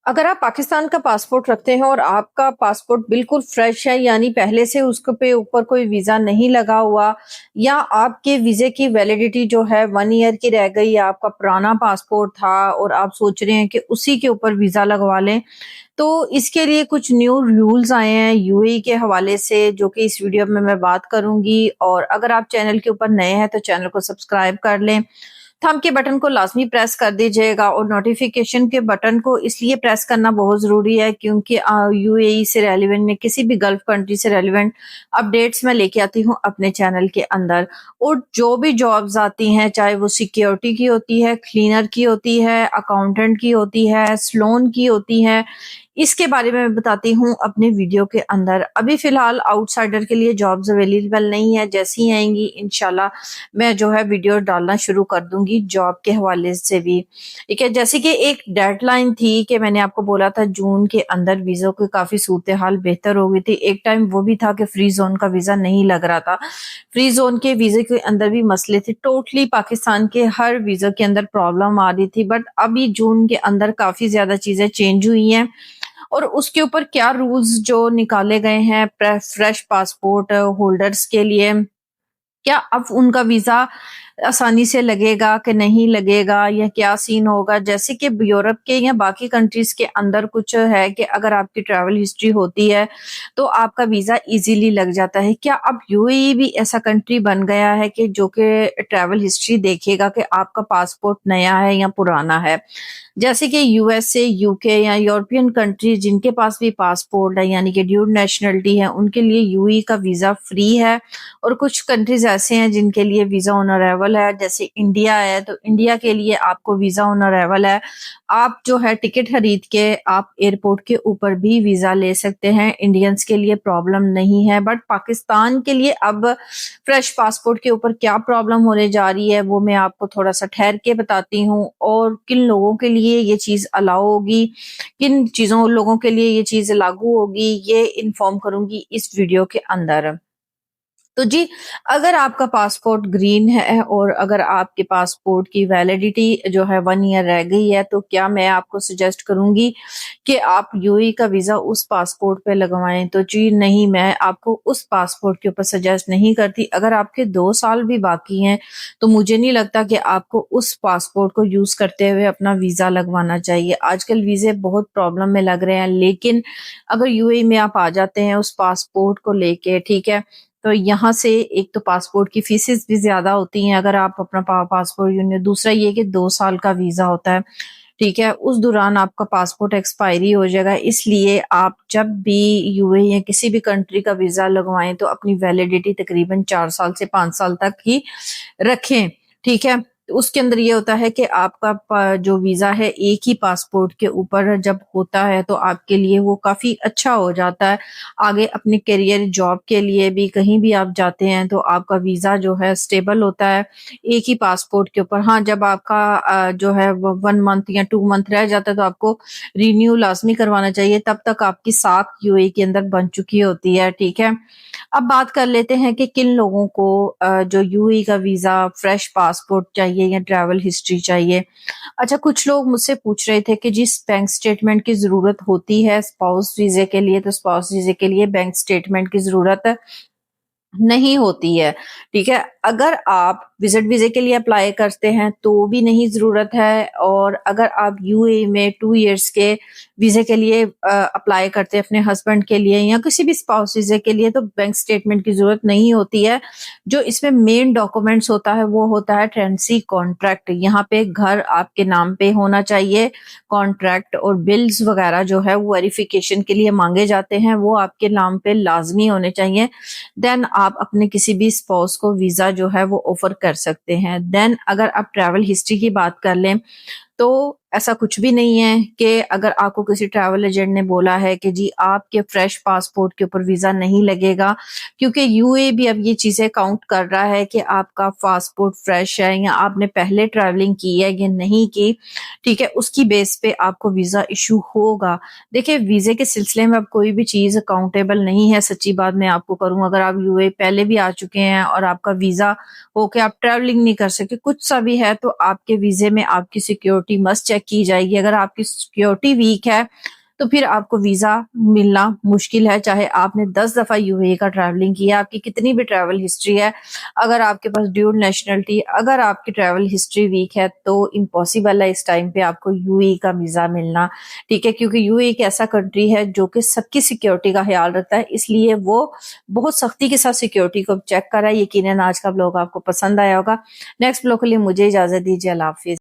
अगर आप पाकिस्तान का पासपोर्ट रखते हैं और आपका पासपोर्ट बिल्कुल फ्रेश है, यानी पहले से उसके पे ऊपर कोई वीजा नहीं लगा हुआ, या आपके वीजे की वैलिडिटी जो है 1 ईयर की रह गई, या आपका पुराना पासपोर्ट था और आप सोच रहे हैं कि उसी के ऊपर वीजा लगवा लें, तो इसके लिए कुछ न्यू रूल्स आए हैं यूएई के हवाले से, जो कि इस वीडियो में मैं बात करूंगी। और अगर आप चैनल के ऊपर नए हैं तो चैनल को सब्सक्राइब कर लें, थंब के बटन को लाजमी प्रेस कर दीजिएगा, और नोटिफिकेशन के बटन को इसलिए प्रेस करना बहुत ज़रूरी है क्योंकि यूएई से रेलिवेंट में किसी भी गल्फ कंट्री से रेलिवेंट अपडेट्स मैं लेके आती हूँ अपने चैनल के अंदर। और जो भी जॉब्स आती हैं, चाहे वो सिक्योरिटी की होती है, क्लीनर की होती है, अकाउंटेंट की होती है, स्लोन की होती है, इसके बारे में मैं बताती हूँ अपने वीडियो के अंदर। अभी फिलहाल आउटसाइडर के लिए जॉब्स अवेलेबल नहीं है, जैसी ही आएंगी इंशाल्लाह मैं जो है वीडियो डालना शुरू कर दूंगी जॉब के हवाले से भी। ठीक है, जैसे कि एक डेडलाइन थी कि मैंने आपको बोला था जून के अंदर वीज़ों की काफ़ी सूरत हाल बेहतर हो गई थी। एक टाइम वो भी था कि फ्री जोन का वीज़ा नहीं लग रहा था, फ्री जोन के वीज़े के अंदर भी मसले थे, टोटली पाकिस्तान के हर वीज़ा के अंदर प्रॉब्लम आ रही थी। बट अभी जून के अंदर काफ़ी ज़्यादा चीज़ें चेंज हुई हैं, और उसके ऊपर क्या रूल्स जो निकाले गए हैं फ्रेश पासपोर्ट होल्डर्स के लिए, क्या अब उनका वीजा आसानी से लगेगा कि नहीं लगेगा, या क्या सीन होगा। जैसे कि यूरोप के या बाकी कंट्रीज के अंदर कुछ है कि अगर आपकी ट्रैवल हिस्ट्री होती है तो आपका वीजा इजीली लग जाता है। क्या अब यूएई भी ऐसा कंट्री बन गया है कि जो कि ट्रैवल हिस्ट्री देखेगा कि आपका पासपोर्ट नया है या पुराना है। जैसे कि यूएसए, यूके या यूरोपियन कंट्री जिनके पास भी पासपोर्ट है यानी कि ड्यूल नेशनलिटी है, उनके लिए यूएई का वीजा फ्री है। और कुछ कंट्रीज ऐसे हैं जिनके लिए वीजा ऑन अराइवल है, जैसे इंडिया है, तो इंडिया के लिए आपको वीजा ऑन अराइवल है। आप जो है टिकट खरीद के आप एयरपोर्ट के ऊपर भी वीजा ले सकते हैं, इंडियंस के लिए प्रॉब्लम नहीं है। बट पाकिस्तान के लिए अब फ्रेश पासपोर्ट के ऊपर क्या प्रॉब्लम होने जा रही है वो मैं आपको थोड़ा सा ठहर के बताती हूँ, और किन लोगों के लिए ये चीज अलाउ होगी, किन चीजों लोगों के लिए ये चीज लागू होगी, ये इन्फॉर्म करूंगी इस वीडियो के अंदर। तो जी, अगर आपका पासपोर्ट ग्रीन है और अगर आपके पासपोर्ट की वैलिडिटी जो है 1 ईयर रह गई है, तो क्या मैं आपको सजेस्ट करूंगी कि आप यूएई का वीजा उस पासपोर्ट पे लगवाएं? तो जी नहीं, मैं आपको उस पासपोर्ट के ऊपर सजेस्ट नहीं करती। अगर आपके 2 साल भी बाकी हैं तो मुझे नहीं लगता कि आपको उस पासपोर्ट को यूज करते हुए अपना वीजा लगवाना चाहिए। आजकल वीजे बहुत प्रॉब्लम में लग रहे हैं, लेकिन अगर यूएई में आप आ जाते हैं उस पासपोर्ट को लेके, ठीक है, तो यहाँ से एक तो पासपोर्ट की फीसेस भी ज्यादा होती हैं अगर आप अपना पासपोर्ट यूनियन, दूसरा ये कि 2 साल का वीजा होता है, ठीक है, उस दौरान आपका पासपोर्ट एक्सपायरी हो जाएगा। इसलिए आप जब भी यूएई या किसी भी कंट्री का वीजा लगवाएं तो अपनी वैलिडिटी तकरीबन 4 साल से 5 साल तक ही रखें, ठीक है। तो उसके अंदर ये होता है कि आपका जो वीजा है एक ही पासपोर्ट के ऊपर जब होता है तो आपके लिए वो काफी अच्छा हो जाता है। आगे अपने करियर जॉब के लिए भी कहीं भी आप जाते हैं तो आपका वीजा जो है स्टेबल होता है एक ही पासपोर्ट के ऊपर। हाँ, जब आपका जो है 1 मंथ या 2 मंथ रह जाता है तो आपको रिन्यू लाजमी करवाना चाहिए, तब तक आपकी साख यूएई के अंदर बन चुकी होती है, ठीक है। अब बात कर लेते हैं कि किन लोगों को जो यूएई का वीजा फ्रेश पासपोर्ट चाहिए या ट्रैवल हिस्ट्री चाहिए। अच्छा, कुछ लोग मुझसे पूछ रहे थे कि जिस बैंक स्टेटमेंट की जरूरत होती है स्पाउस वीजे के लिए, तो स्पाउस वीजे के लिए बैंक स्टेटमेंट की जरूरत नहीं होती है, ठीक है। अगर आप विजिट वीजे के लिए अप्लाई करते हैं तो भी नहीं जरूरत है, और अगर आप यूएई में 2 इयर्स के वीजे के लिए अप्लाई करते हैं अपने हस्बैंड के लिए या किसी भी स्पाउस वीजे के लिए, तो बैंक स्टेटमेंट की जरूरत नहीं होती है। जो इसमें मेन डॉक्यूमेंट्स होता है वो होता है टेनेंसी कॉन्ट्रैक्ट। यहाँ पे घर आपके नाम पे होना चाहिए, कॉन्ट्रैक्ट और बिल्स वगैरह जो है वो वेरिफिकेशन के लिए मांगे जाते हैं, वो आपके नाम पे लाजमी होने चाहिए। देन आप अपने किसी भी स्पाउस को वीजा जो है वो ऑफर कर सकते हैं। देन अगर आप ट्रैवल हिस्ट्री की बात कर लें तो ऐसा कुछ भी नहीं है कि अगर आपको किसी ट्रैवल एजेंट ने बोला है कि जी आपके फ्रेश पासपोर्ट के ऊपर वीजा नहीं लगेगा, क्योंकि यूए भी अब ये चीजें काउंट कर रहा है कि आपका पासपोर्ट फ्रेश है या आपने पहले ट्रैवलिंग की है या नहीं की, ठीक है, उसकी बेस पे आपको वीजा इशू होगा। देखिए, वीजे के सिलसिले में अब कोई भी चीज अकाउंटेबल नहीं है, सच्ची बात मैं आपको करूं। अगर आप यूए पहले भी आ चुके हैं और आपका वीजा हो के आप ट्रैवलिंग नहीं कर सके, कुछ सा भी है, तो आपके वीजे में आपकी सिक्योरिटी मस्ट चेक چیک کی جائے گی. اگر آپ کی سیکیورٹی ویک ہے تو پھر آپ کو ویزا ملنا مشکل ہے، چاہے آپ نے 10 دفعہ یو اے کا ٹریولنگ کیا، آپ کی کتنی بھی ٹریول ہسٹری ہے. اگر آپ کے پاس ڈیول نیشنلٹی، اگر آپ کی ٹریول ہسٹری ویک ہے تو امپاسبل ہے اس ٹائم پہ آپ کو یو اے کا ویزا ملنا. ٹھیک ہے، کیونکہ یو اے ایک ایسا کنٹری ہے جو کہ سب کی سیکیورٹی کا خیال رکھتا ہے، اس لیے وہ بہت سختی کے ساتھ سیکیورٹی کو چیک کر رہا ہے. یقیناً آج کا بلاگ آپ کو پسند آیا ہوگا. نیکسٹ بلاگ کے لیے مجھے اجازت دیجیے. اللہ حافظ.